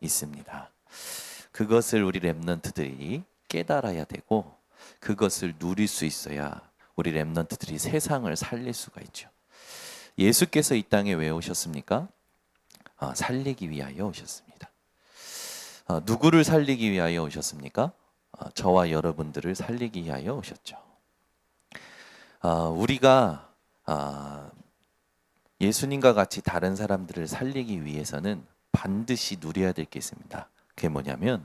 있습니다. 그것을 우리 렘넌트들이 깨달아야 되고 그것을 누릴 수 있어야 우리 렘넌트들이 세상을 살릴 수가 있죠. 예수께서 이 땅에 왜 오셨습니까? 살리기 위하여 오셨습니다. 누구를 살리기 위하여 오셨습니까? 저와 여러분들을 살리기 위하여 오셨죠. 우리가 예수님과 같이 다른 사람들을 살리기 위해서는 반드시 누려야 될 게 있습니다. 그게 뭐냐면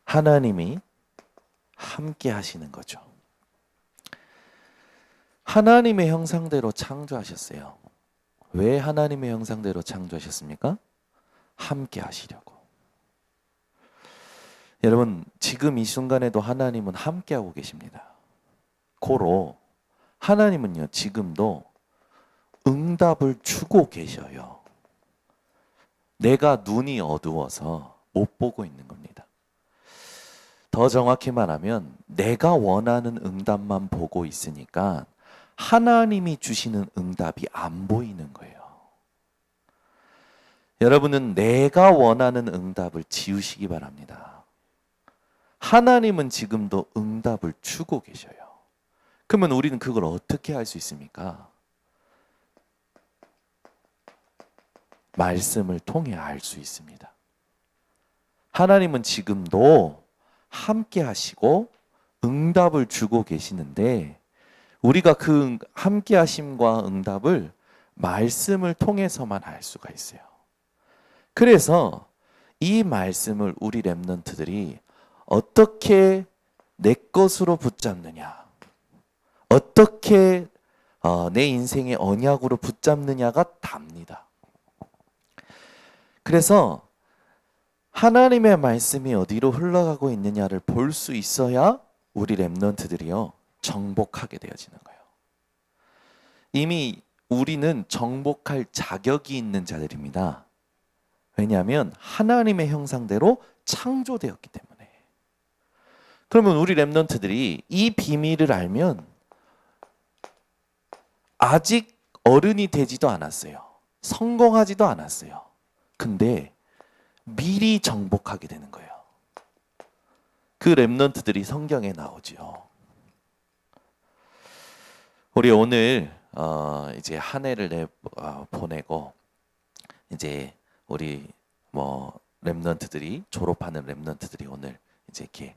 하나님이 함께 하시는 거죠. 하나님의 형상대로 창조하셨어요. 왜 하나님의 형상대로 창조하셨습니까? 함께 하시려고. 여러분, 지금 이 순간에도 하나님은 함께하고 계십니다. 고로 하나님은요, 지금도 응답을 주고 계셔요. 내가 눈이 어두워서 못 보고 있는 겁니다. 더 정확히 말하면 내가 원하는 응답만 보고 있으니까 하나님이 주시는 응답이 안 보이는 거예요. 여러분은 내가 원하는 응답을 지우시기 바랍니다. 하나님은 지금도 응답을 주고 계셔요. 그러면 우리는 그걸 어떻게 할 수 있습니까? 말씀을 통해 알 수 있습니다. 하나님은 지금도 함께 하시고 응답을 주고 계시는데 우리가 그 함께 하심과 응답을 말씀을 통해서만 알 수가 있어요. 그래서 이 말씀을 우리 렘넌트들이 어떻게 내 것으로 붙잡느냐, 어떻게 내 인생의 언약으로 붙잡느냐가 답니다. 그래서 하나님의 말씀이 어디로 흘러가고 있느냐를 볼 수 있어야 우리 렘넌트들이요 정복하게 되어지는 거예요. 이미 우리는 정복할 자격이 있는 자들입니다. 왜냐하면 하나님의 형상대로 창조되었기 때문에. 그러면 우리 렘넌트들이 이 비밀을 알면 아직 어른이 되지도 않았어요. 성공하지도 않았어요. 근데 미리 정복하게 되는 거예요. 그 렘넌트들이 성경에 나오죠. 우리 오늘 이제 한 해를 보내고 이제 우리 렘넌트들이 졸업하는 렘넌트들이 오늘 이제 이렇게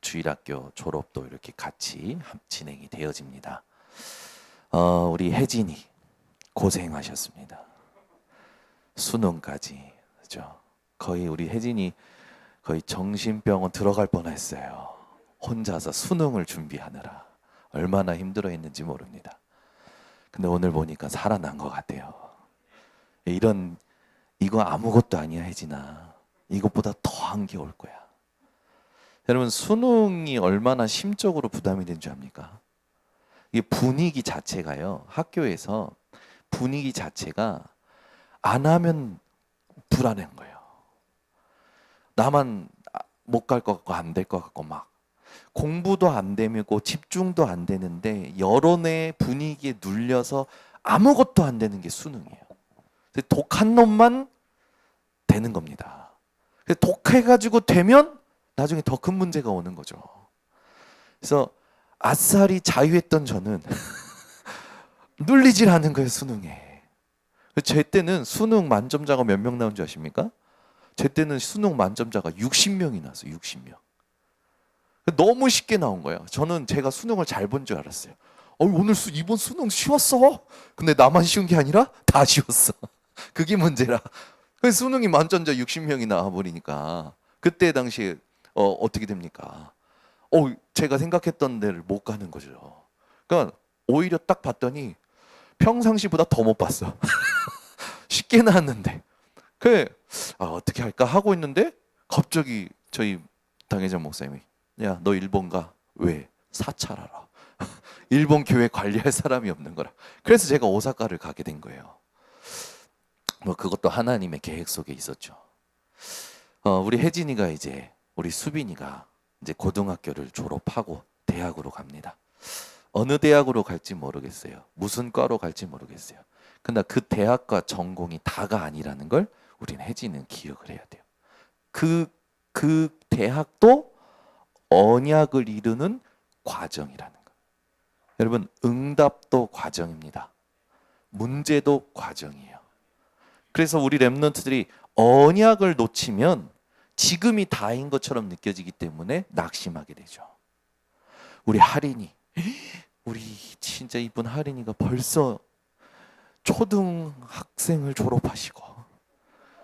주일학교 졸업도 이렇게 같이 진행이 되어집니다. 우리 혜진이 고생하셨습니다. 수능까지, 그죠? 거의 우리 혜진이 거의 정신병원 들어갈 뻔했어요. 혼자서 수능을 준비하느라 얼마나 힘들어했는지 모릅니다. 근데 오늘 보니까 살아난 것 같아요. 이거 아무것도 아니야, 혜진아. 이것보다 더한 게 올 거야. 여러분, 수능이 얼마나 심적으로 부담이 된 줄 압니까? 이 분위기 자체가요, 학교에서 분위기 자체가 안 하면 불안한 거예요. 나만 못 갈 것 같고 안 될 것 같고 막 공부도 안 되고 집중도 안 되는데 여론의 분위기에 눌려서 아무것도 안 되는 게 수능이에요. 독한 놈만 되는 겁니다. 독해가지고 되면 나중에 더 큰 문제가 오는 거죠. 그래서 아싸리 자유했던 저는 눌리질 않은 거예요, 수능에. 제 때는 수능 만점자가 몇 명 나온 줄 아십니까? 제 때는 수능 만점자가 60명이 나왔어요. 60명. 너무 쉽게 나온 거예요. 저는 제가 수능을 잘 본 줄 알았어요. 오늘 이번 수능 쉬웠어. 근데 나만 쉬운 게 아니라 다 쉬웠어. 그게 문제라. 그래서 수능이 만점자 60명이 나와버리니까 그때 당시에 어떻게 됩니까? 제가 생각했던 데를 못 가는 거죠. 그러니까 오히려 딱 봤더니 평상시보다 더 못 봤어. 쉽게 나왔는데. 어떻게 할까 하고 있는데 갑자기 저희 당회장 목사님이 야, 너 일본 가. 왜? 사찰하라. 일본 교회 관리할 사람이 없는 거라. 그래서 제가 오사카를 가게 된 거예요. 그것도 하나님의 계획 속에 있었죠. 우리 혜진이가 이제 우리 수빈이가 이제 고등학교를 졸업하고 대학으로 갑니다. 어느 대학으로 갈지 모르겠어요. 무슨 과로 갈지 모르겠어요. 근데 그 대학과 전공이 다가 아니라는 걸 우리는 혜진이는 기억을 해야 돼요. 그 대학도 언약을 이루는 과정이라는 거. 여러분, 응답도 과정입니다. 문제도 과정이에요. 그래서 우리 랩런트들이 언약을 놓치면 지금이 다인 것처럼 느껴지기 때문에 낙심하게 되죠. 우리 할인이, 우리 진짜 이쁜 할인이가 벌써 초등학생을 졸업하시고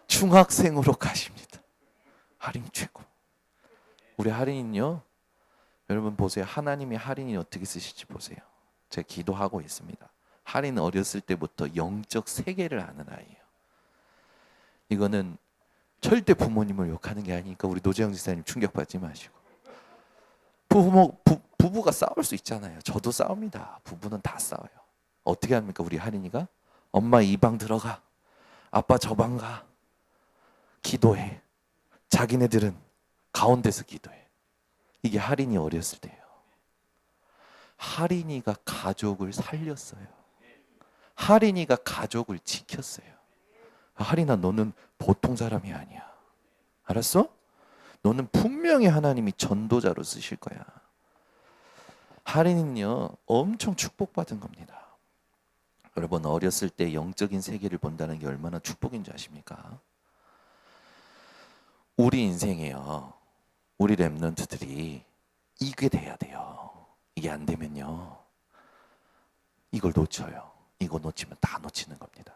중학생으로 가십니다. 할인 최고. 우리 할인은요, 여러분 보세요. 하나님이 할인이 어떻게 쓰실지 보세요. 제가 기도하고 있습니다. 할인은 어렸을 때부터 영적 세계를 아는 아이예요. 이거는 절대 부모님을 욕하는 게 아니니까 우리 노재영 지사님 충격받지 마시고. 부부가 싸울 수 있잖아요. 저도 싸웁니다. 부부는 다 싸워요. 어떻게 합니까? 우리 할인이가 엄마 이 방 들어가, 아빠 저 방 가, 기도해. 자기네들은 가운데서 기도해. 이게 할인이 어렸을 때예요. 할인이가 가족을 살렸어요. 할인이가 가족을 지켰어요. 할인아, 너는 보통 사람이 아니야. 알았어? 너는 분명히 하나님이 전도자로 쓰실 거야. 할인은요, 엄청 축복받은 겁니다. 여러분, 어렸을 때 영적인 세계를 본다는 게 얼마나 축복인 줄 아십니까? 우리 인생에요, 우리 랩런트들이 이게 돼야 돼요. 이게 안 되면요, 이걸 놓쳐요. 이거 놓치면 다 놓치는 겁니다.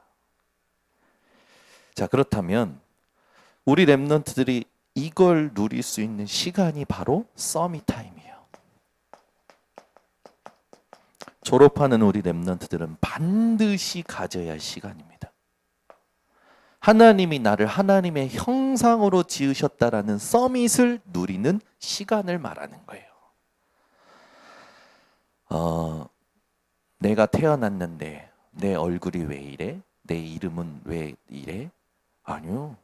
자, 그렇다면 우리 랩런트들이 이걸 누릴 수 있는 시간이 바로 서밋 타임이에요. 졸업하는 우리 랩런트들은 반드시 가져야 할 시간입니다. 하나님이 나를 하나님의 형상으로 지으셨다라는 서밋을 누리는 시간을 말하는 거예요. 내가 태어났는데 내 얼굴이 왜 이래? 내 이름은 왜 이래? 아니요.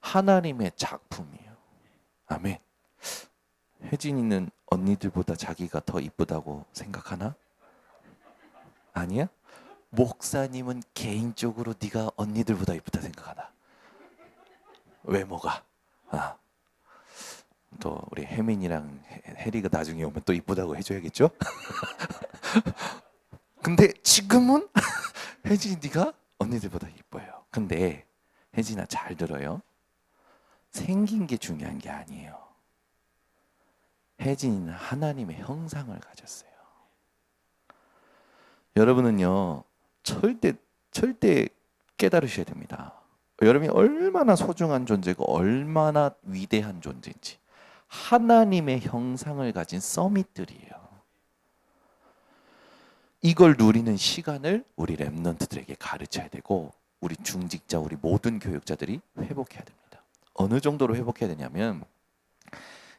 하나님의 작품이에요. 아멘. 혜진이는 언니들보다 자기가 더 이쁘다고 생각하나? 아니야? 목사님은 개인적으로 네가 언니들보다 이쁘다 생각하나? 외모가. 또 우리 혜민이랑 혜리가 나중에 오면 또 이쁘다고 해줘야겠죠? 근데 지금은 혜진이 네가 언니들보다 이뻐요. 근데 혜진아, 잘 들어요. 생긴 게 중요한 게 아니에요. 혜진이는 하나님의 형상을 가졌어요. 여러분은요, 절대 깨달으셔야 됩니다. 여러분이 얼마나 소중한 존재고 얼마나 위대한 존재인지. 하나님의 형상을 가진 서밋들이에요. 이걸 누리는 시간을 우리 랩런트들에게 가르쳐야 되고, 우리 중직자, 우리 모든 교육자들이 회복해야 됩니다. 어느 정도로 회복해야 되냐면,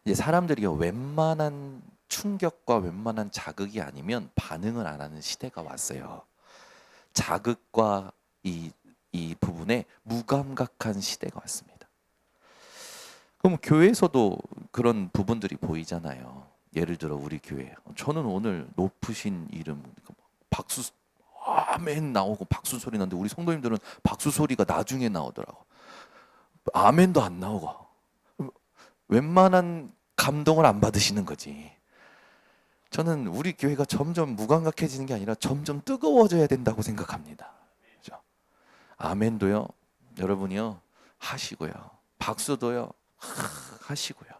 이제 사람들이 웬만한 충격과 웬만한 자극이 아니면 반응을 안 하는 시대가 왔어요. 자극과 이 부분에 무감각한 시대가 왔습니다. 그럼 교회에서도 그런 부분들이 보이잖아요. 예를 들어 우리 교회, 저는 오늘 높으신 이름 박수, 아멘 나오고 박수 소리 나는데 우리 성도님들은 박수 소리가 나중에 나오더라고. 아멘도 안 나오고. 웬만한 감동을 안 받으시는 거지. 저는 우리 교회가 점점 무감각해지는 게 아니라 점점 뜨거워져야 된다고 생각합니다. 그렇죠? 아멘도요, 여러분이요, 하시고요. 박수도요, 하시고요.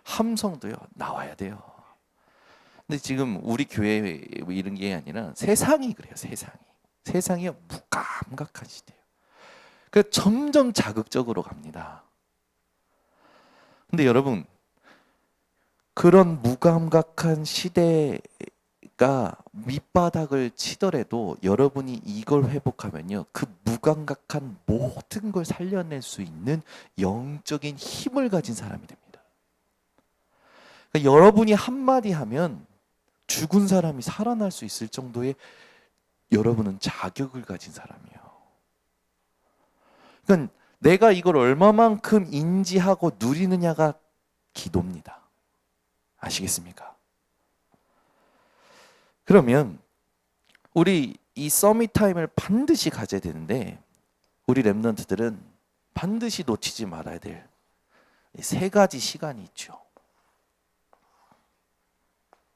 함성도요, 나와야 돼요. 근데 지금 우리 교회 이런 게 아니라 세상이 그래요. 세상이 무감각한 시대예요. 그래서 점점 자극적으로 갑니다. 근데 여러분, 그런 무감각한 시대가 밑바닥을 치더라도 여러분이 이걸 회복하면요, 그 무감각한 모든 걸 살려낼 수 있는 영적인 힘을 가진 사람이 됩니다. 그러니까 여러분이 한마디 하면 죽은 사람이 살아날 수 있을 정도의 여러분은 자격을 가진 사람이에요. 그러니까 내가 이걸 얼마만큼 인지하고 누리느냐가 기도입니다. 아시겠습니까? 그러면 우리 이 서밋 타임을 반드시 가져야 되는데 우리 랩런트들은 반드시 놓치지 말아야 될 세 가지 시간이 있죠.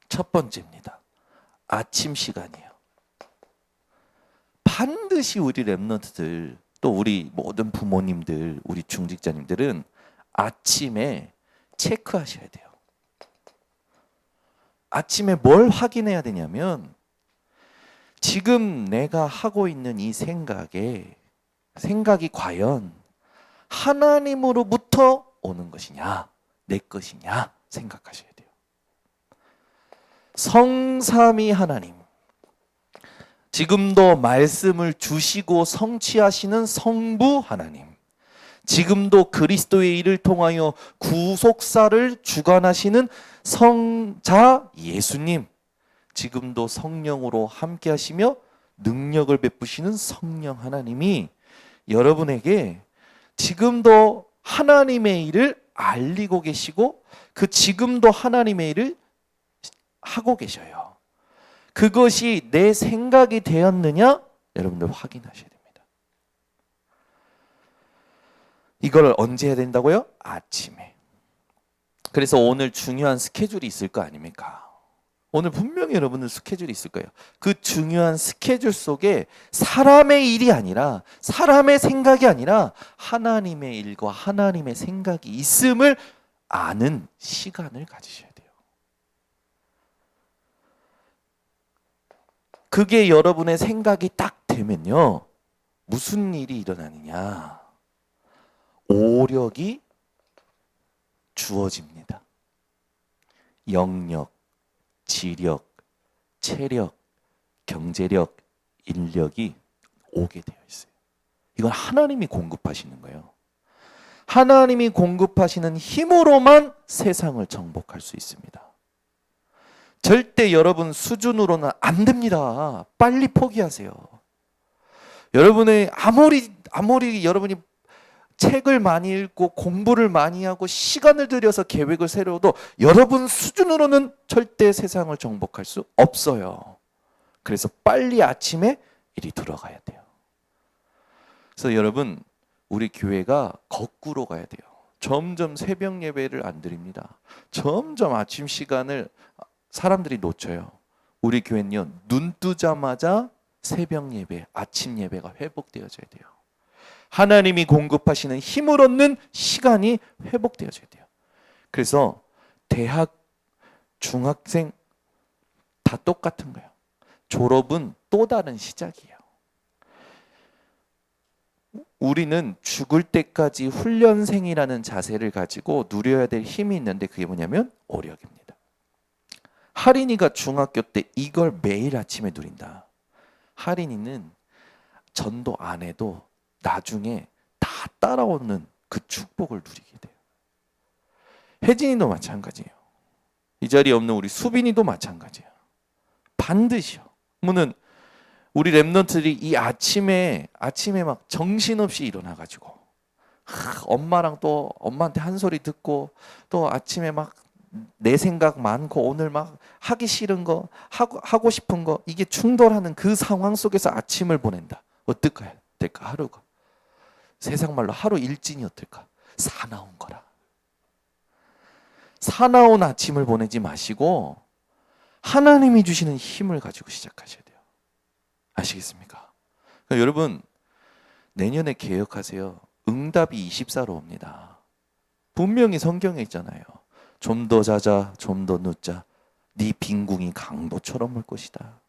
첫 번째입니다. 아침 시간이에요. 반드시 우리 랩런트들, 또 우리 모든 부모님들, 우리 중직자님들은 아침에 체크하셔야 돼요. 아침에 뭘 확인해야 되냐면 지금 내가 하고 있는 이 생각이 과연 하나님으로부터 오는 것이냐, 내 것이냐 생각하셔야 돼요. 성삼위 하나님, 지금도 말씀을 주시고 성취하시는 성부 하나님, 지금도 그리스도의 일을 통하여 구속사를 주관하시는 성자 예수님, 지금도 성령으로 함께 하시며 능력을 베푸시는 성령 하나님이 여러분에게 지금도 하나님의 일을 알리고 계시고 그 지금도 하나님의 일을 하고 계셔요. 그것이 내 생각이 되었느냐? 여러분들 확인하셔야 됩니다. 이걸 언제 해야 된다고요? 아침에. 그래서 오늘 중요한 스케줄이 있을 거 아닙니까? 오늘 분명히 여러분들 스케줄이 있을 거예요. 그 중요한 스케줄 속에 사람의 일이 아니라, 사람의 생각이 아니라 하나님의 일과 하나님의 생각이 있음을 아는 시간을 가지셔야 돼요. 그게 여러분의 생각이 딱 되면요, 무슨 일이 일어나느냐? 오력이 주어집니다. 영력, 지력, 체력, 경제력, 인력이 오게 되어 있어요. 이건 하나님이 공급하시는 거예요. 하나님이 공급하시는 힘으로만 세상을 정복할 수 있습니다. 절대 여러분 수준으로는 안 됩니다. 빨리 포기하세요. 여러분의 아무리 여러분이 책을 많이 읽고 공부를 많이 하고 시간을 들여서 계획을 세워도 여러분 수준으로는 절대 세상을 정복할 수 없어요. 그래서 빨리 아침에 일이 들어가야 돼요. 그래서 여러분, 우리 교회가 거꾸로 가야 돼요. 점점 새벽 예배를 안 드립니다. 점점 아침 시간을 사람들이 놓쳐요. 우리 교회는요, 눈 뜨자마자 새벽 예배, 아침 예배가 회복되어져야 돼요. 하나님이 공급하시는 힘을 얻는 시간이 회복되어져야 돼요. 그래서 대학, 중학생 다 똑같은 거예요. 졸업은 또 다른 시작이에요. 우리는 죽을 때까지 훈련생이라는 자세를 가지고 누려야 될 힘이 있는데 그게 뭐냐면 오력입니다. 하린이가 중학교 때 이걸 매일 아침에 누린다. 하린이는 전도 안 해도 나중에 다 따라오는 그 축복을 누리게 돼요. 혜진이도 마찬가지예요. 이 자리에 없는 우리 수빈이도 마찬가지예요. 반드시요. 그러면 우리 랩런트들이 이 아침에 막 정신없이 일어나가지고 엄마랑 또 엄마한테 한 소리 듣고 또 아침에 막 내 생각 많고 오늘 막 하기 싫은 거 하고 싶은 거 이게 충돌하는 그 상황 속에서 아침을 보낸다. 어떨까요? 될까? 하루가 세상 말로 하루 일진이 어떨까? 사나운 거라. 사나운 아침을 보내지 마시고 하나님이 주시는 힘을 가지고 시작하셔야 돼요. 아시겠습니까? 그러니까 여러분, 내년에 개혁하세요. 응답이 24로 옵니다. 분명히 성경에 있잖아요. 좀 더 자자, 좀 더 늦자. 네 빈궁이 강도처럼 올 것이다.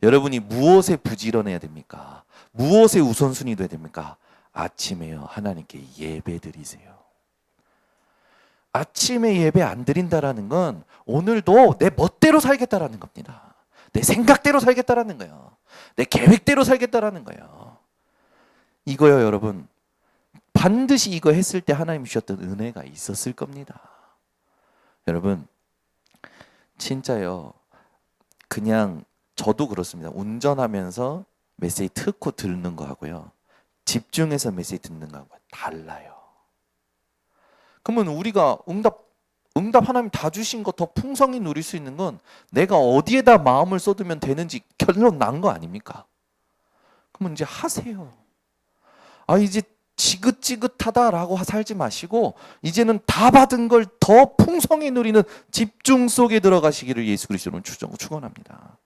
여러분이 무엇에 부지런해야 됩니까? 무엇에 우선순위 돼야 됩니까? 아침에요. 하나님께 예배 드리세요. 아침에 예배 안 드린다라는 건 오늘도 내 멋대로 살겠다라는 겁니다. 내 생각대로 살겠다라는 거예요. 내 계획대로 살겠다라는 거예요. 이거요, 여러분. 반드시 이거 했을 때 하나님이 주셨던 은혜가 있었을 겁니다. 여러분, 진짜요. 그냥 저도 그렇습니다. 운전하면서 메시지 듣고 듣는 거 하고요. 집중해서 메시지 듣는 거하고 달라요. 그러면 우리가 응답 하나님 다 주신 거 더 풍성히 누릴 수 있는 건 내가 어디에다 마음을 쏟으면 되는지 결론 난 거 아닙니까? 그러면 이제 하세요. 이제 지긋지긋하다라고 살지 마시고 이제는 다 받은 걸 더 풍성히 누리는 집중 속에 들어가시기를 예수 그리스도는 축원합니다.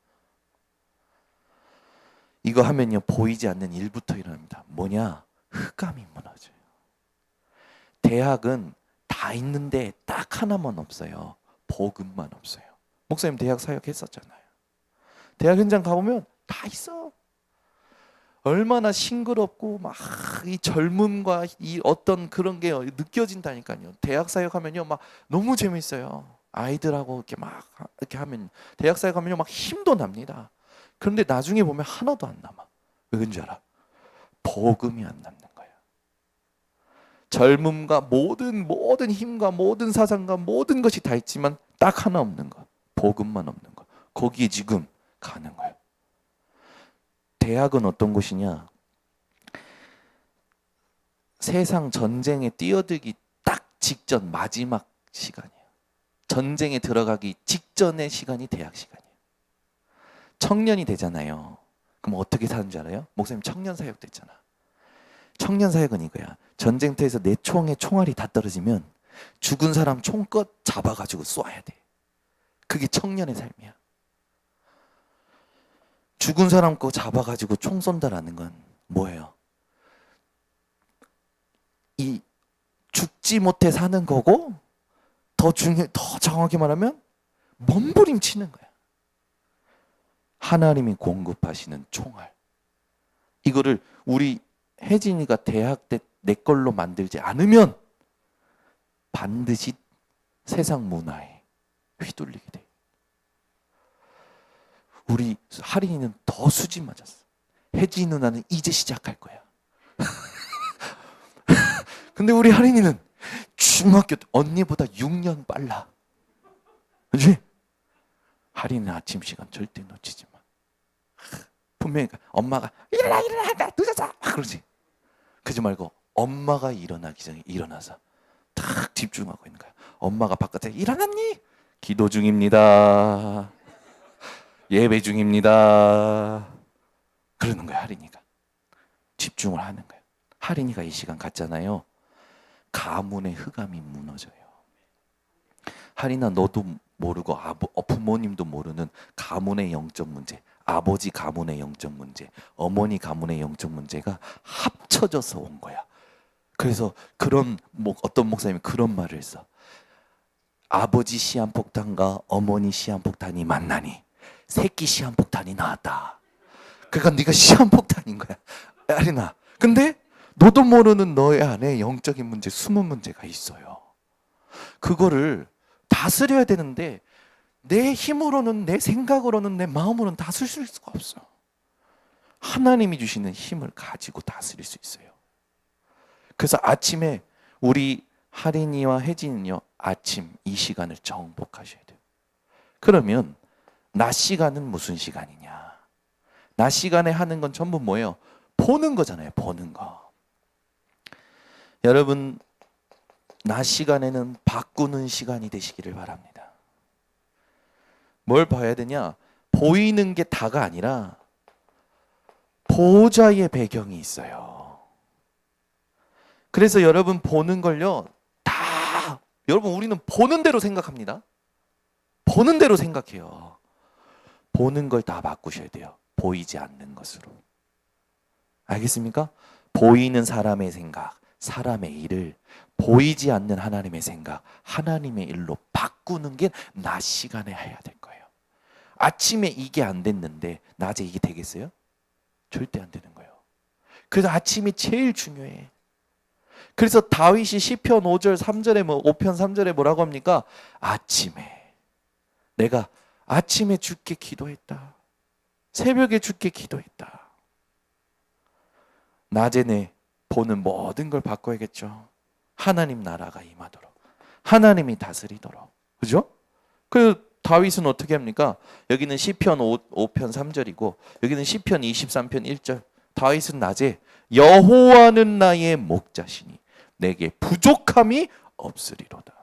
이거 하면요 보이지 않는 일부터 일어납니다. 뭐냐? 흑암이 무너져요. 대학은 다 있는데 딱 하나만 없어요. 복음만 없어요. 목사님 대학 사역했었잖아요. 대학 현장 가보면 다 있어. 얼마나 싱그럽고 막 이 젊음과 이 어떤 그런 게 느껴진다니까요. 대학 사역하면요 막 너무 재밌어요. 아이들하고 이렇게 막 이렇게 하면 대학 사역하면요 막 힘도 납니다. 그런데 나중에 보면 하나도 안 남아. 왜 그런지 알아? 복음이 안 남는 거야. 젊음과 모든 힘과 모든 사상과 모든 것이 다 있지만 딱 하나 없는 거. 복음만 없는 거. 거기에 지금 가는 거예요. 대학은 어떤 곳이냐? 세상 전쟁에 뛰어들기 딱 직전 마지막 시간이에요. 전쟁에 들어가기 직전의 시간이 대학 시간이에요. 청년이 되잖아요. 그럼 어떻게 사는 줄 알아요? 목사님 청년 사역 됐잖아. 청년 사역은 이거야. 전쟁터에서 내 총에 총알이 다 떨어지면 죽은 사람 총껏 잡아가지고 쏴야 돼. 그게 청년의 삶이야. 죽은 사람 거 잡아가지고 총 쏜다라는 건 뭐예요? 이 죽지 못해 사는 거고 더 정확히 말하면 몸부림치는 거야. 하나님이 공급하시는 총알. 이거를 우리 혜진이가 대학 때 내 걸로 만들지 않으면 반드시 세상 문화에 휘둘리게 돼. 우리 하린이는 더 수지 맞았어. 혜진 누나는 이제 시작할 거야. 근데 우리 하린이는 중학교 때 언니보다 6년 빨라. 그렇지? 하린이는 아침 시간 절대 놓치지 마. 분명히 엄마가 일어나 늦었어 그러지. 그러지 말고 엄마가 일어나기 전에 일어나서 탁 집중하고 있는 거야. 엄마가 바깥에 일어났니? 기도 중입니다. 예배 중입니다. 그러는 거야 하린이가. 집중을 하는 거야. 하린이가 이 시간 갔잖아요. 가문의 흑암이 무너져요. 하린아 너도 모르고 부모님도 모르는 가문의 영적 문제, 아버지 가문의 영적 문제, 어머니 가문의 영적 문제가 합쳐져서 온 거야. 그래서 어떤 목사님이 그런 말을 했어. 아버지 시한폭탄과 어머니 시한폭탄이 만나니 새끼 시한폭탄이 나왔다. 그러니까 네가 시한폭탄인 거야 하린아. 근데 너도 모르는 너의 안에 영적인 문제, 숨은 문제가 있어요. 그거를 다스려야 되는데 내 힘으로는, 내 생각으로는, 내 마음으로는 다스릴 수가 없어. 하나님이 주시는 힘을 가지고 다스릴 수 있어요. 그래서 아침에 우리 하린이와 혜진이요 아침 이 시간을 정복하셔야 돼요. 그러면 낮 시간은 무슨 시간이냐? 낮 시간에 하는 건 전부 뭐예요? 보는 거잖아요. 보는 거. 여러분 낮 시간에는 바꾸는 시간이 되시기를 바랍니다. 뭘 봐야 되냐? 보이는 게 다가 아니라 보호자의 배경이 있어요. 그래서 여러분 보는 걸요 다 여러분 우리는 보는 대로 생각합니다. 보는 대로 생각해요. 보는 걸 다 바꾸셔야 돼요. 보이지 않는 것으로. 알겠습니까? 보이는 사람의 생각, 사람의 일을 보이지 않는 하나님의 생각, 하나님의 일로 바꾸는 게 낮 시간에 해야 될 거예요. 아침에 이게 안 됐는데 낮에 이게 되겠어요? 절대 안 되는 거예요. 그래서 아침이 제일 중요해. 그래서 다윗이 시편 5절 3절에 5편 3절에 뭐라고 합니까? 아침에 내가 아침에 주께 기도했다. 새벽에 주께 기도했다. 낮에 내 보는 모든 걸 바꿔야겠죠. 하나님 나라가 임하도록, 하나님이 다스리도록. 그죠? 그 다윗은 어떻게 합니까? 여기는 시편 5편 3절이고 여기는 시편 23편 1절. 다윗은 낮에 여호와는 나의 목자시니 내게 부족함이 없으리로다.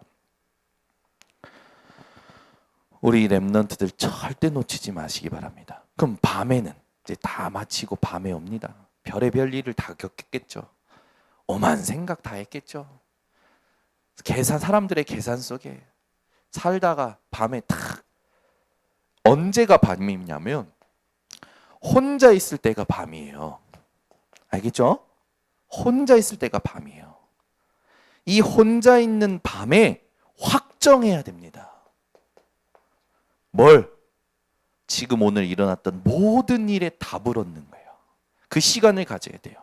우리 랩런트들 절대 놓치지 마시기 바랍니다. 그럼 밤에는 이제 다 마치고 밤에 옵니다. 별의별 일을 다 겪겠죠. 오만 생각 다 했겠죠. 사람들의 계산 속에 살다가 밤에 탁, 언제가 밤이냐면 혼자 있을 때가 밤이에요. 알겠죠? 혼자 있을 때가 밤이에요. 이 혼자 있는 밤에 확정해야 됩니다. 뭘? 지금 오늘 일어났던 모든 일에 답을 얻는 거예요. 그 시간을 가져야 돼요.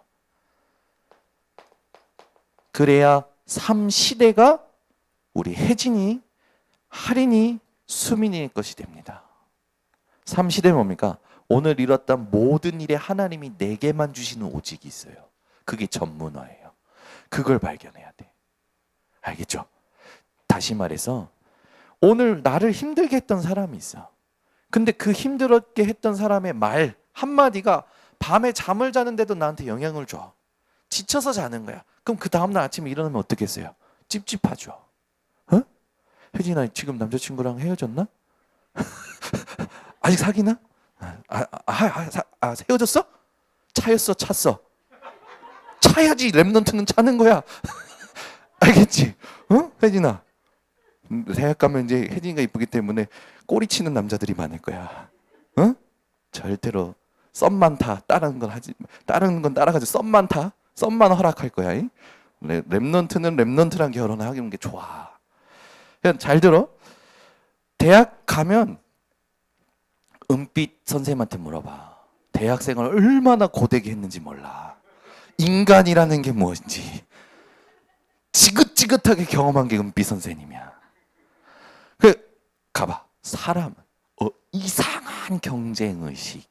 그래야 삶 시대가 우리 혜진이, 할인이, 수민이의 것이 됩니다. 삶 시대는 뭡니까? 오늘 일었던 모든 일에 하나님이 내게만 주시는 오직이 있어요. 그게 전문화예요. 그걸 발견해야 돼. 알겠죠? 다시 말해서 오늘 나를 힘들게 했던 사람이 있어. 근데 그 힘들게 했던 사람의 말 한마디가 밤에 잠을 자는데도 나한테 영향을 줘. 지쳐서 자는 거야. 그럼 그 다음날 아침에 일어나면 어떻겠어요? 찝찝하죠. 어? 혜진아 지금 남자친구랑 헤어졌나? 아직 사귀나? 헤어졌어? 차였어, 찼어. 차야지. 랩넌트는 차는 거야. 알겠지? 어? 혜진아. 대학 가면 이제 혜진이가 이쁘기 때문에 꼬리 치는 남자들이 많을 거야. 어? 절대로 썸만 타. 다른 건 따라가지. 썸만 타. 썸만 허락할 거야. 랩넌트는 랩넌트랑 결혼하는 게 좋아. 그냥 잘 들어. 대학 가면 은빛 선생님한테 물어봐. 대학생을 얼마나 고되게 했는지 몰라. 인간이라는 게 무엇인지 지긋지긋하게 경험한 게 은빛 선생님이야. 가봐. 사람은 이상한 경쟁의식,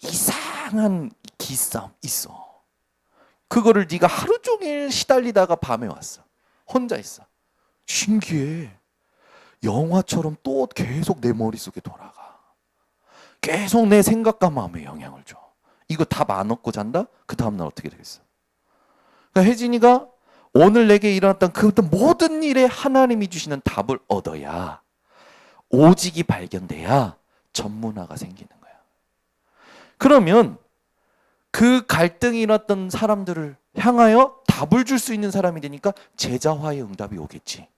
이상한 기싸움 있어. 그거를 네가 하루 종일 시달리다가 밤에 왔어. 혼자 있어. 신기해. 영화처럼 또 계속 내 머릿속에 돌아가. 계속 내 생각과 마음에 영향을 줘. 이거 답 안 얻고 잔다? 그 다음날 어떻게 되겠어? 그러니까 혜진이가 오늘 내게 일어났던 그 모든 일에 하나님이 주시는 답을 얻어야, 오직이 발견돼야 전문화가 생기는 거야. 그러면 그 갈등이 일어났던 사람들을 향하여 답을 줄 수 있는 사람이 되니까 제자화의 응답이 오겠지.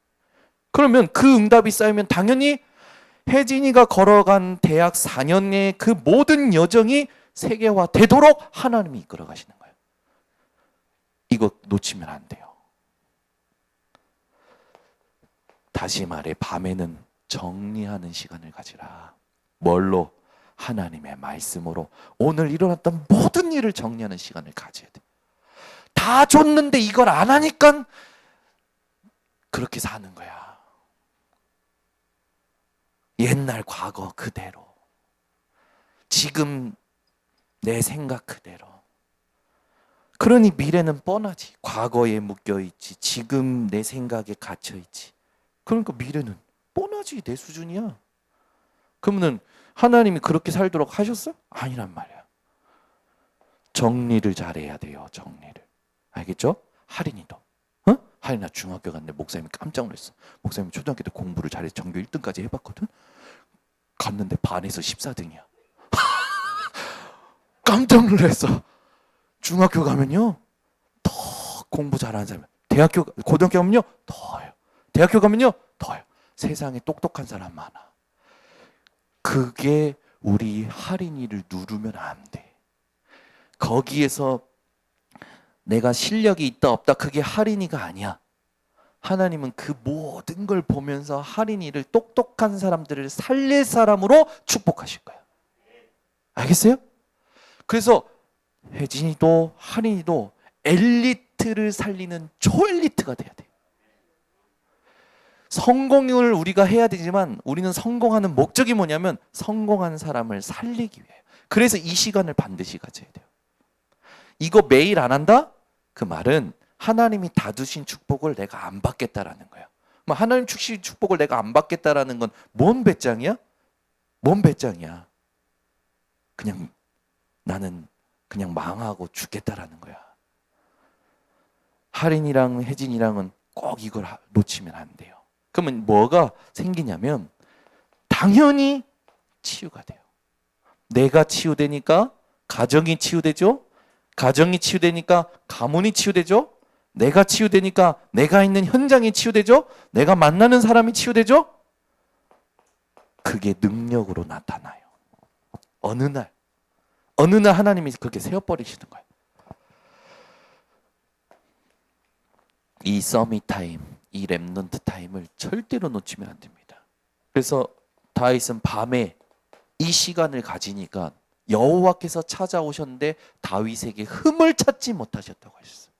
그러면 그 응답이 쌓이면 당연히 혜진이가 걸어간 대학 4년의 그 모든 여정이 세계화 되도록 하나님이 이끌어 가시는 거예요. 이거 놓치면 안 돼요. 다시 말해, 밤에는 정리하는 시간을 가지라. 뭘로? 하나님의 말씀으로 오늘 일어났던 모든 일을 정리하는 시간을 가져야 돼. 다 줬는데 이걸 안 하니까 그렇게 사는 거야. 옛날 과거 그대로, 지금 내 생각 그대로. 그러니 미래는 뻔하지. 과거에 묶여있지, 지금 내 생각에 갇혀있지. 그러니까 미래는 뻔하지. 내 수준이야. 그러면 하나님이 그렇게 살도록 하셨어? 아니란 말이야. 정리를 잘해야 돼요. 정리를. 알겠죠? 할인이도. 할인아 중학교 갔는데 목사님이 깜짝 놀랐어. 목사님이 초등학교 때 공부를 잘해서 전교 1등까지 해봤거든. 갔는데 반에서 14등이야. 깜짝 놀랐어. 중학교 가면요 더 공부 잘하는 사람, 고등학교 가면요 더요, 대학교 가면요 더요. 세상에 똑똑한 사람 많아. 그게 우리 할인이를 누르면 안 돼. 거기에서 내가 실력이 있다 없다 그게 할인이가 아니야. 하나님은 그 모든 걸 보면서 할인이를 똑똑한 사람들을 살릴 사람으로 축복하실 거야. 알겠어요? 그래서 혜진이도 할인이도 엘리트를 살리는 초엘리트가 돼야 돼. 성공을 우리가 해야 되지만 우리는 성공하는 목적이 뭐냐면 성공한 사람을 살리기 위해. 그래서 이 시간을 반드시 가져야 돼요. 이거 매일 안 한다? 그 말은 하나님이 다 두신 축복을 내가 안 받겠다라는 거야. 하나님 주신 축복을 내가 안 받겠다라는 건 뭔 배짱이야? 뭔 배짱이야? 그냥 나는 그냥 망하고 죽겠다라는 거야. 할인이랑 혜진이랑은 꼭 이걸 놓치면 안 돼요. 그러면 뭐가 생기냐면 다 당연히 치유가 돼요. 내가 치유되니까 가정이 치유되죠. 가정이 치유되니까 가문이 치유되죠. 내가 치유되니까 내가 있는 현장이 치유되죠. 내가 만나는 사람이 치유되죠. 그게 능력으로 나타나요. 어느 날 하나님이 그렇게 세워버리시는 거예요. 이 서밋 타임, 이 렘넌트 타임을 절대로 놓치면 안 됩니다. 그래서 다윗은 밤에 이 시간을 가지니까 여호와께서 찾아오셨는데 다윗에게 흠을 찾지 못하셨다고 하셨어요.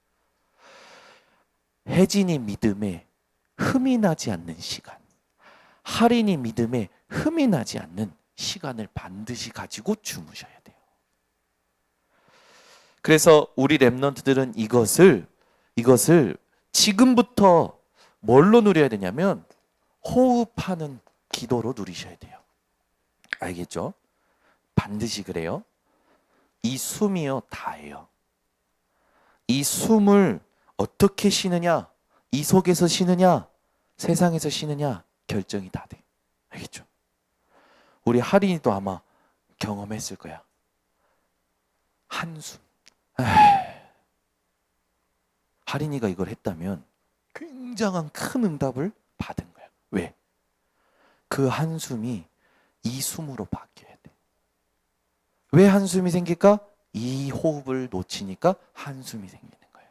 혜진이 믿음에 흠이 나지 않는 시간, 할인이 믿음에 흠이 나지 않는 시간을 반드시 가지고 주무셔야 돼요. 그래서 우리 렘넌트들은 이것을 지금부터 뭘로 누려야 되냐면 호흡하는 기도로 누리셔야 돼요. 알겠죠? 반드시 그래요. 이 숨이요 다예요. 이 숨을 어떻게 쉬느냐, 이 속에서 쉬느냐, 세상에서 쉬느냐 결정이 다 돼. 알겠죠? 우리 할인이도 아마 경험했을 거야. 한숨. 할인이가 이걸 했다면 굉장한 큰 응답을 받은 거야. 왜? 그 한숨이 이 숨으로 바뀌어야 돼. 왜 한숨이 생길까? 이 호흡을 놓치니까 한숨이 생기는 거야.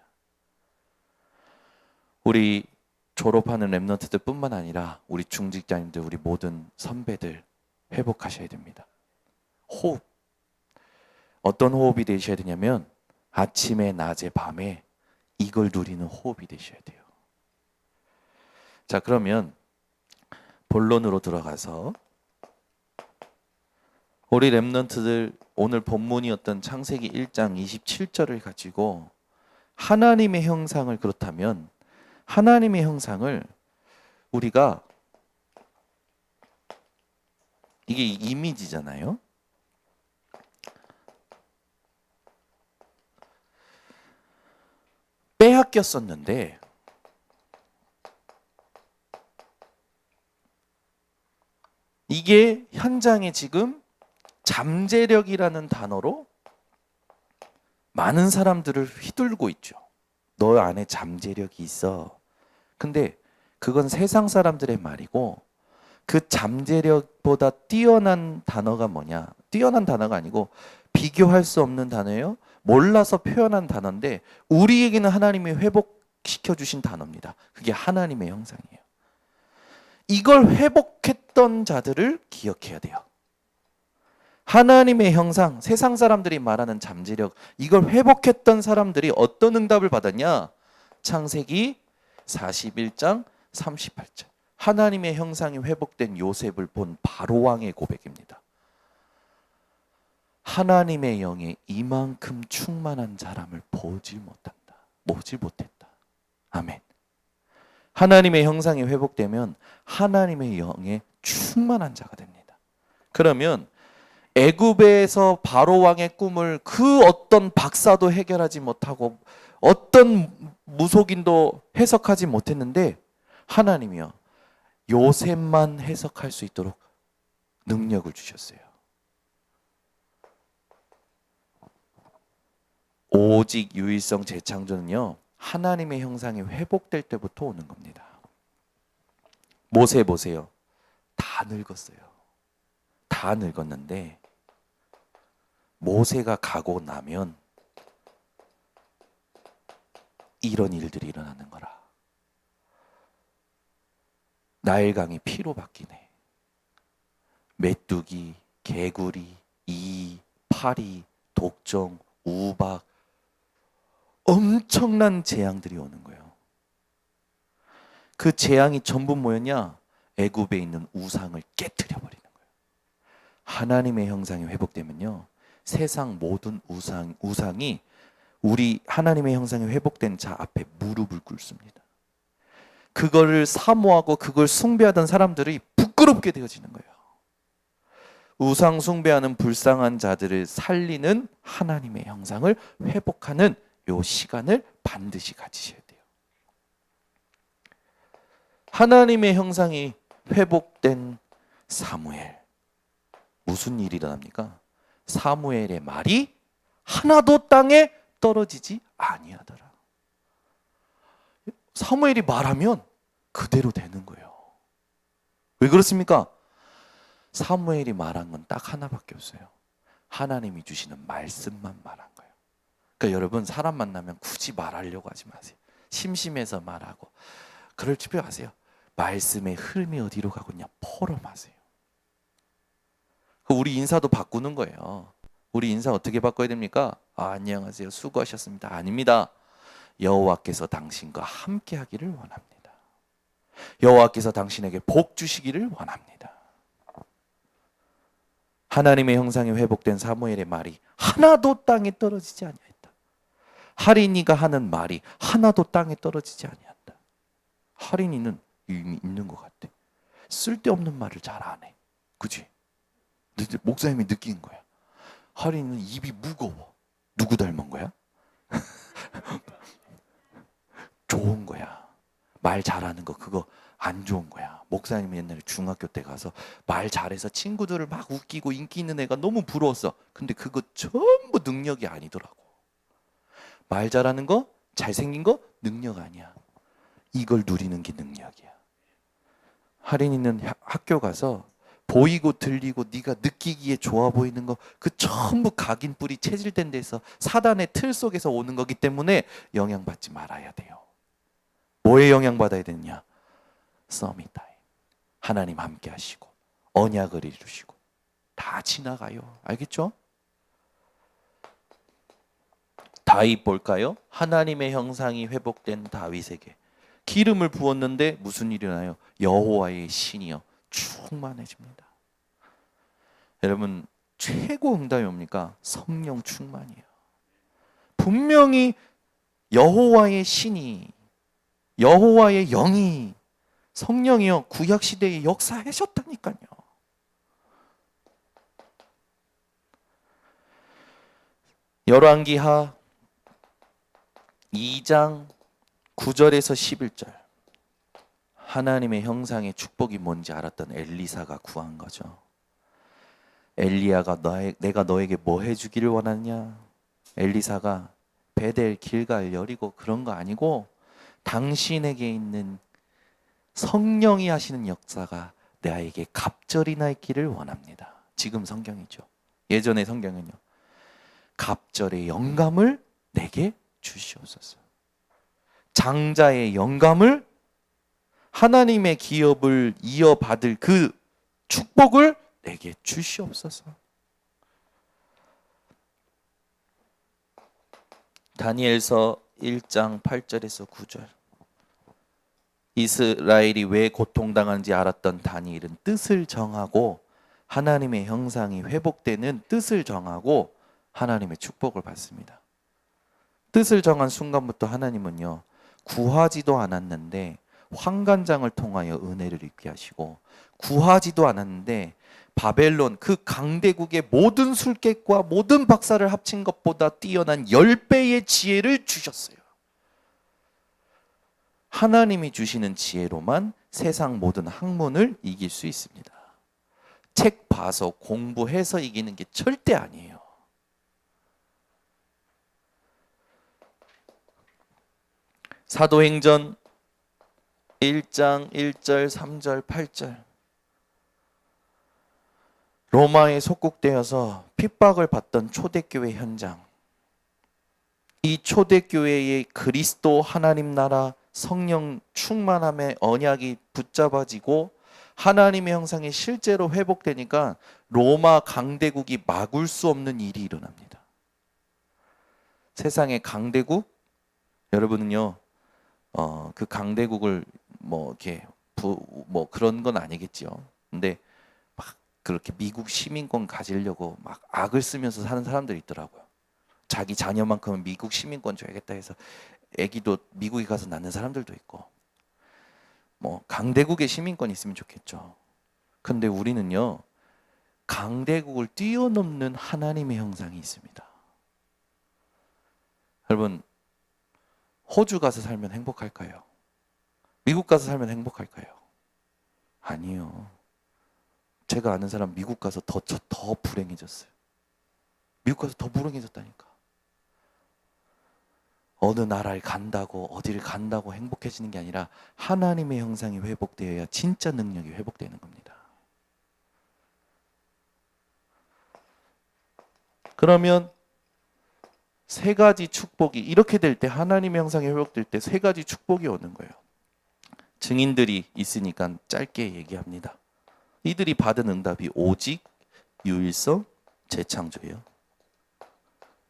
우리 졸업하는 렘넌트들 뿐만 아니라 우리 중직자님들, 우리 모든 선배들 회복하셔야 됩니다. 호흡. 어떤 호흡이 되셔야 되냐면 아침에, 낮에, 밤에 이걸 누리는 호흡이 되셔야 돼요. 자, 그러면 본론으로 들어가서 우리 렘넌트들 오늘 본문이었던 창세기 1장 27절을 가지고 하나님의 형상을, 그렇다면 하나님의 형상을 우리가, 이게 이미지잖아요. 빼앗겼었는데 이게 현장에 지금 잠재력이라는 단어로 많은 사람들을 휘둘고 있죠. 너 안에 잠재력이 있어. 근데 그건 세상 사람들의 말이고, 그 잠재력보다 뛰어난 단어가 뭐냐? 뛰어난 단어가 아니고 비교할 수 없는 단어예요. 몰라서 표현한 단어인데 우리에게는 하나님이 회복시켜 주신 단어입니다. 그게 하나님의 형상이에요. 이걸 회복했던 자들을 기억해야 돼요. 하나님의 형상, 세상 사람들이 말하는 잠재력, 이걸 회복했던 사람들이 어떤 응답을 받았냐? 창세기 41장 38절. 하나님의 형상이 회복된 요셉을 본 바로 왕의 고백입니다. 하나님의 영에 이만큼 충만한 사람을 보지 못했다. 아멘. 하나님의 형상이 회복되면 하나님의 영에 충만한 자가 됩니다. 그러면 애굽에서 바로 왕의 꿈을 그 어떤 박사도 해결하지 못하고 어떤 무속인도 해석하지 못했는데 하나님이요, 요셉만 해석할 수 있도록 능력을 주셨어요. 오직 유일성 재창조는요, 하나님의 형상이 회복될 때부터 오는 겁니다. 모세 보세요. 다 늙었어요. 다 늙었는데 모세가 가고 나면 이런 일들이 일어나는 거라. 나일강이 피로 바뀌네. 메뚜기, 개구리, 이, 파리, 독종, 우박, 엄청난 재앙들이 오는 거예요. 그 재앙이 전부 뭐였냐? 애굽에 있는 우상을 깨트려 버리는 거예요. 하나님의 형상이 회복되면요, 세상 모든 우상이 우리 하나님의 형상이 회복된 자 앞에 무릎을 꿇습니다. 그거를 사모하고 그걸 숭배하던 사람들이 부끄럽게 되어지는 거예요. 우상 숭배하는 불쌍한 자들을 살리는 하나님의 형상을 회복하는 요 시간을 반드시 가지셔야 돼요. 하나님의 형상이 회복된 사무엘. 무슨 일이 일어납니까? 사무엘의 말이 하나도 땅에 떨어지지 아니하더라. 사무엘이 말하면 그대로 되는 거예요. 왜 그렇습니까? 사무엘이 말한 건 딱 하나밖에 없어요. 하나님이 주시는 말씀만 말한 거예요. 그러니까 여러분, 사람 만나면 굳이 말하려고 하지 마세요. 심심해서 말하고 그럴 필요 마세요. 말씀의 흐름이 어디로 가고 있냐 포럼하세요. 우리 인사도 바꾸는 거예요. 우리 인사 어떻게 바꿔야 됩니까? 안녕하세요, 수고하셨습니다. 아닙니다. 여호와께서 당신과 함께 하기를 원합니다. 여호와께서 당신에게 복 주시기를 원합니다. 하나님의 형상이 회복된 사무엘의 말이 하나도 땅에 떨어지지 아니하였다. 할인이가 하는 말이 하나도 땅에 떨어지지 아니한다. 할인이는 이미 있는 것 같아. 쓸데없는 말을 잘 안 해. 그치? 목사님이 느낀 거야. 할인이는 입이 무거워. 누구 닮은 거야? 좋은 거야. 말 잘하는 거 그거 안 좋은 거야. 목사님이 옛날에 중학교 때 가서 말 잘해서 친구들을 막 웃기고 인기 있는 애가 너무 부러웠어. 근데 그거 전부 능력이 아니더라고. 말 잘하는 거, 잘생긴 거 능력 아니야. 이걸 누리는 게 능력이야. 할인이는 학교 가서 보이고 들리고 네가 느끼기에 좋아 보이는 거 그 전부 각인뿌리 체질된 데서 사단의 틀 속에서 오는 거기 때문에 영향받지 말아야 돼요. 뭐에 영향받아야 되느냐? 서밋타임. 하나님 함께 하시고 언약을 이루시고 다 지나가요. 알겠죠? 다윗 볼까요? 하나님의 형상이 회복된 다윗에게 기름을 부었는데 무슨 일이 나요? 여호와의 신이여 충만해집니다. 여러분, 최고 응답이 뭡니까? 성령 충만이에요. 분명히 여호와의 신이, 여호와의 영이, 성령이요 구약 시대에 역사하셨다니까요. 열왕기하 2장 9절에서 11절. 하나님의 형상의 축복이 뭔지 알았던 엘리사가 구한 거죠. 엘리야가 내가 너에게 뭐 해주기를 원하냐? 엘리사가 베델, 길갈, 여리고 그런 거 아니고 당신에게 있는 성령이 하시는 역사가 나에게 갑절이나 있기를 원합니다. 지금 성경이죠. 예전의 성경은요. 갑절의 영감을 내게 주시옵소서. 장자의 영감을, 하나님의 기업을 이어받을 그 축복을 내게 주시옵소서. 다니엘서 1장 8절에서 9절. 이스라엘이 왜 고통당하는지 알았던 다니엘은 뜻을 정하고 하나님의 형상이 회복되는 뜻을 정하고 하나님의 축복을 받습니다. 뜻을 정한 순간부터 하나님은요, 구하지도 않았는데 환관장을 통하여 은혜를 입게 하시고, 구하지도 않았는데 바벨론 그 강대국의 모든 술객과 모든 박사를 합친 것보다 뛰어난 10배의 지혜를 주셨어요. 하나님이 주시는 지혜로만 세상 모든 학문을 이길 수 있습니다. 책 봐서 공부해서 이기는 게 절대 아니에요. 사도행전 1장 1절, 3절, 8절. 로마에 속국되어서 핍박을 받던 초대교회 현장. 이 초대교회의 그리스도 하나님 나라 성령 충만함의 언약이 붙잡아지고 하나님의 형상이 실제로 회복되니까 로마 강대국이 막을 수 없는 일이 일어납니다. 세상의 강대국, 여러분은요, 그 강대국을 뭐 이렇게 뭐 그런 건 아니겠죠. 근데 막 그렇게 미국 시민권 가지려고 막 악을 쓰면서 사는 사람들이 있더라고요. 자기 자녀만큼은 미국 시민권 줘야겠다 해서 애기도 미국에 가서 낳는 사람들도 있고, 뭐 강대국의 시민권이 있으면 좋겠죠. 근데 우리는요, 강대국을 뛰어넘는 하나님의 형상이 있습니다. 여러분, 호주 가서 살면 행복할까요? 미국 가서 살면 행복할까요? 아니요. 제가 아는 사람 미국 가서 더 불행해졌어요. 미국 가서 더 불행해졌다니까. 어느 나라를 간다고 어디를 간다고 행복해지는 게 아니라 하나님의 형상이 회복되어야 진짜 능력이 회복되는 겁니다. 그러면 세 가지 축복이 이렇게 될 때, 하나님의 형상이 회복될 때 세 가지 축복이 오는 거예요. 증인들이 있으니까 짧게 얘기합니다. 이들이 받은 응답이 오직, 유일성, 재창조예요.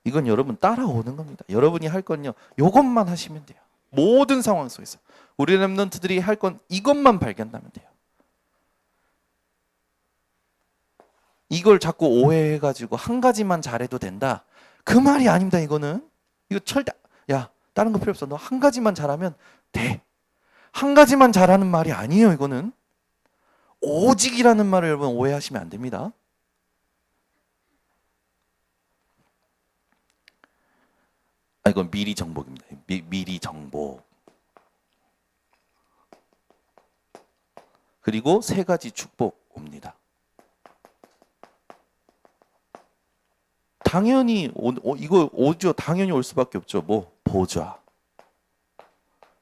이건 여러분 따라오는 겁니다. 여러분이 할 건요, 이것만 하시면 돼요. 모든 상황 속에서 우리 렘넌트들이 할 건 이것만 발견하면 돼요. 이걸 자꾸 오해해가지고 한 가지만 잘해도 된다, 그 말이 아닙니다. 이거 절대, 야 다른 거 필요 없어, 너 한 가지만 잘하면 돼, 한 가지만 잘하는 말이 아니에요. 이거는 오직이라는 말을 여러분 오해하시면 안 됩니다. 이건 미리 정복입니다. 미리 정복. 그리고 세 가지 축복 옵니다. 당연히 이거 오죠. 당연히 올 수밖에 없죠. 뭐 보좌,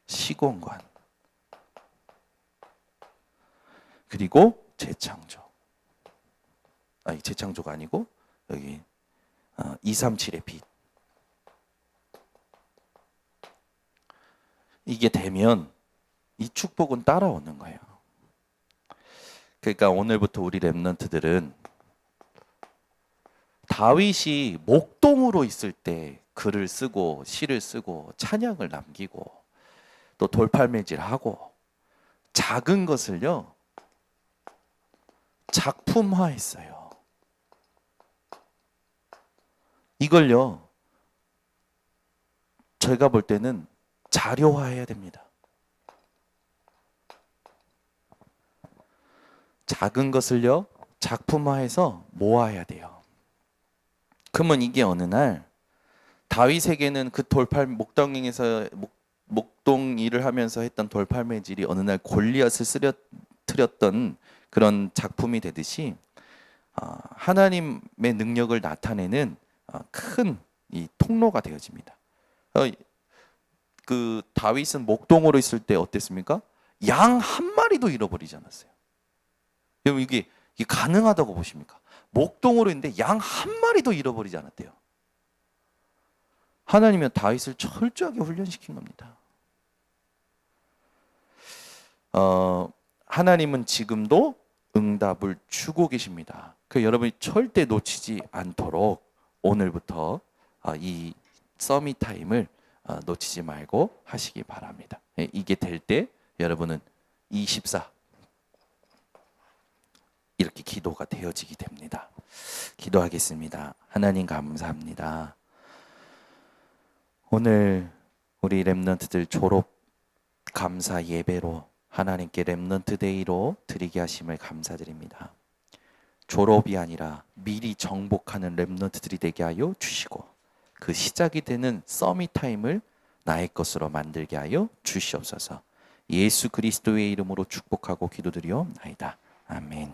시공간, 그리고 재창조. 아니, 재창조가 아니고 여기 237의 빛. 이게 되면 이 축복은 따라오는 거예요. 그러니까 오늘부터 우리 렘넌트들은 다윗이 목동으로 있을 때 글을 쓰고 시를 쓰고 찬양을 남기고 또 돌팔매질하고 작은 것을요 작품화했어요. 이걸요 제가 볼 때는 자료화해야 됩니다. 작은 것을요 작품화해서 모아야 돼요. 그러면 이게 어느 날 다윗에게는 그 목동 일을 하면서 했던 돌팔매질이 어느 날 골리앗을 쓰러뜨렸던 그런 작품이 되듯이 하나님의 능력을 나타내는 큰 이 통로가 되어집니다. 그 다윗은 목동으로 있을 때 어땠습니까? 양 한 마리도 잃어버리지 않았어요. 여러분 이게 가능하다고 보십니까? 목동으로 있는데 양 한 마리도 잃어버리지 않았대요. 하나님은 다윗을 철저하게 훈련시킨 겁니다. 하나님은 지금도 응답을 주고 계십니다. 그 여러분이 절대 놓치지 않도록 오늘부터 이 서밋 타임을 놓치지 말고 하시기 바랍니다. 이게 될 때 여러분은 24 이렇게 기도가 되어지게 됩니다. 기도하겠습니다. 하나님 감사합니다. 오늘 우리 렘넌트들 졸업 감사 예배로 하나님께 렘넌트 데이로 드리게 하심을 감사드립니다. 졸업이 아니라 미리 정복하는 렘넌트들이 되게 하여 주시고 그 시작이 되는 서밋 타임을 나의 것으로 만들게 하여 주시옵소서. 예수 그리스도의 이름으로 축복하고 기도드리옵나이다. 아멘.